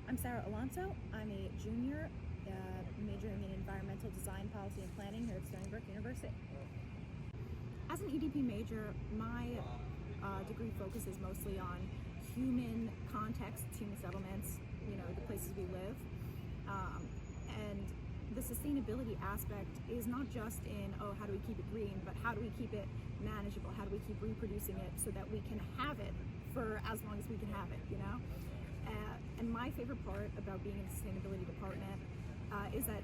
I'm Sarah Alonso. I'm a junior majoring in environmental design, policy, and planning here at Stony Brook University. As an EDP major, my degree focuses mostly on human contexts, human settlements, the places we live. And the sustainability aspect is not just in, how do we keep it green, but how do we keep it manageable? How do we keep reproducing it so that we can have it for as long as we can have it, And my favorite part about being in the sustainability department is that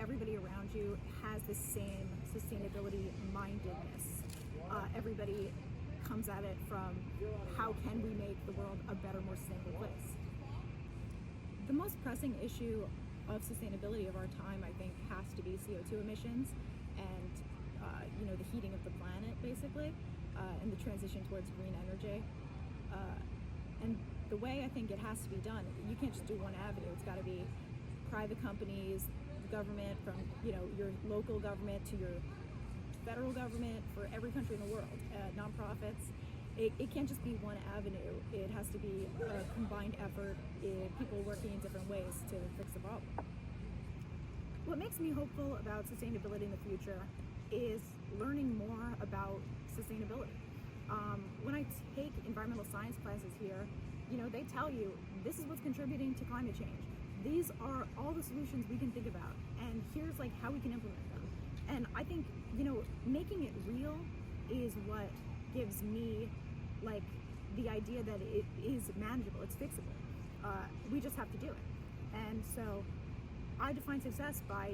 everybody around you has the same sustainability mindedness. Everybody comes at it from how can we make the world a better, more sustainable place. The most pressing issue of sustainability of our time, I think, has to be CO2 emissions and the heating of the planet, basically, and the transition towards green energy. And the way I think it has to be done, you can't just do one avenue. It's got to be private companies, government, from your local government to your federal government, for every country in the world, nonprofits. It can't just be one avenue. It has to be a combined effort, people working in different ways to fix the problem. What makes me hopeful about sustainability in the future is learning more about sustainability. When I take environmental science classes here, they tell you this is what's contributing to climate change. These are all the solutions we can think about, and here's how we can implement them. And I think, making it real is what gives me the idea that it is manageable, it's fixable. We just have to do it. And so I define success by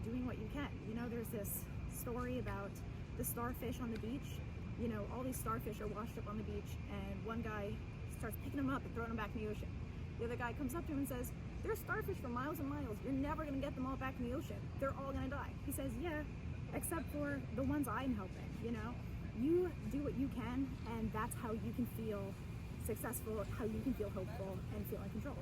doing what you can. There's this story about the starfish on the beach. All these starfish are washed up on the beach, and one guy starts picking them up and throwing them back in the ocean. The other guy comes up to him and says, "There's starfish for miles and miles. You're never going to get them all back in the ocean. They're all going to die." He says, "Yeah, except for the ones I'm helping." You do what you can, and that's how you can feel successful, how you can feel hopeful and feel in control.